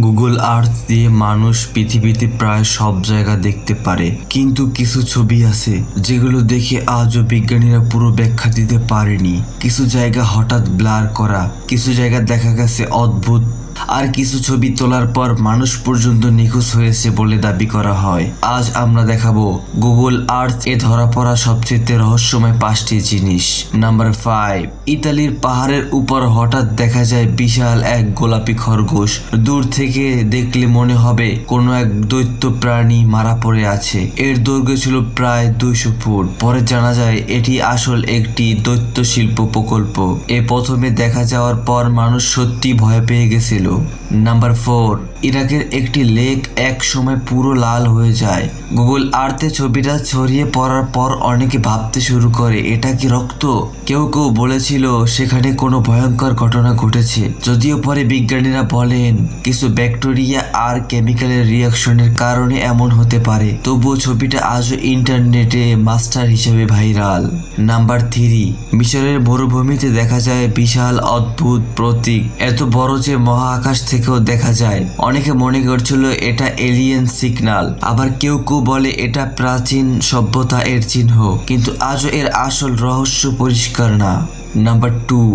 Google Earth দিয়ে মানুষ পৃথিবীতে প্রায় সব জায়গা দেখতে পারে, কিন্তু কিছু ছবি আছে যেগুলো দেখে আজও বিজ্ঞানীরা পুরো ব্যাখ্যা দিতে পারেনি। কিছু জায়গা হঠাৎ ব্লার করা, কিছু জায়গা দেখা গেছে অদ্ভুত, আর কিছু ছবি তোলার পর মানুষ পর্যন্ত নিখোঁজ হয়েছে বলে দাবি করা হয়। আজ আমরা দেখাবো গুগল আর্থ এ ধরা পড়া সবচেয়ে রহস্যময় 5টি জিনিস। নাম্বার 5, ইতালির পাহাড়ের উপর হঠাৎ দেখা যায় বিশাল এক গোলাপি খরগোশ। দূর থেকে দেখলে মনে হবে কোনো এক দৈত্য প্রাণী মারা পড়ে আছে। এর দৈর্ঘ্য ছিল প্রায় 200 ফুট। পরে জানা যায় এটি আসল একটি দৈত্য শিল্প প্রকল্প। এ প্রথমে দেখা যাওয়ার পর মানুষ সত্যি ভয় পেয়ে গেছিল। নাম্বার 4, ইরাকের একটি লেক এক সময় পুরো লাল হয়ে যায়। গুগল আর্থে ছবিটা ছড়িয়ে পড়ার পর অনেকে ভাবতে শুরু করে এটা কি রক্ত। কেউ কেউ বলেছিল সেখানে কোনো ভয়ঙ্কর ঘটনা ঘটেছে, যদিও পরে বিজ্ঞানীরা বলেন কিছু ব্যাকটেরিয়া আর কেমিক্যালের রিয়াকশনের কারণে এমন হতে পারে। তবুও ছবিটা আজও ইন্টারনেটে মাস্টার হিসেবে ভাইরাল। নাম্বার 3, মিশরের মরুভূমিতে দেখা যায় বিশাল অদ্ভুত প্রতীক, এত বড় যে মহাকাশ থেকেও দেখা যায়। অনেকে মনে করছিল এটা এলিয়েন সিগন্যাল, আবার কেউ কেউ বলে এটা প্রাচীন সভ্যতা এর চিহ্ন, কিন্তু আজও এর আসল রহস্য পরিষ্কার না। নাম্বার 2,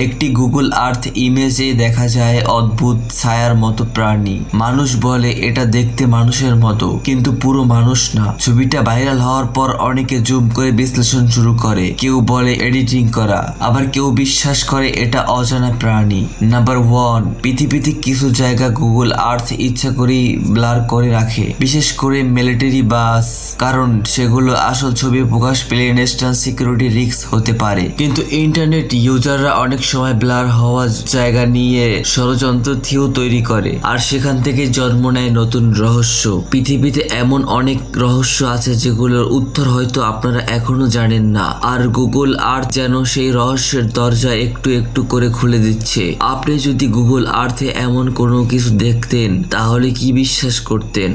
একটি গুগল আর্থ ইমেজে দেখা যায় অদ্ভুত ছায়ার মতো প্রাণী। মানুষ বলে এটা দেখতে মানুষের মতো, কিন্তু পুরো মানুষ না। ছবিটা ভাইরাল হওয়ার পর অনেকে জুম করে বিশ্লেষণ শুরু করে। কেউ বলে এডিটিং করা, আবার কেউ বিশ্বাস করে এটা অজানা প্রাণী। নাম্বার 1, পৃথিবীতে কিছু জায়গা গুগল আর্থ ইচ্ছা করেই ব্লার করে রাখে, বিশেষ করে মিলিটারি বাস, কারণ সেগুলো আসল ছবি প্রকাশ পেলে ন্যাশনাল সিকিউরিটি রিস্ক হতে পারে। কিন্তু ইন্টারনেট ইউজাররা অনেক সময় ব্লার হওয়া জায়গা নিয়ে ষড়যন্ত্র থিও তৈরি করে, আর সেখান থেকে জন্ম নেয় নতুন রহস্য। পৃথিবীতে এমন অনেক রহস্য আছে যেগুলোর উত্তর হয়তো আপনারা এখনো জানেন না, আর গুগল আর্থ যেন সেই রহস্যের দরজা একটু একটু করে খুলে দিচ্ছে। আপনি যদি গুগল আর্থে এমন কোনো কিছু দেখতেন তাহলে কি বিশ্বাস করতেন?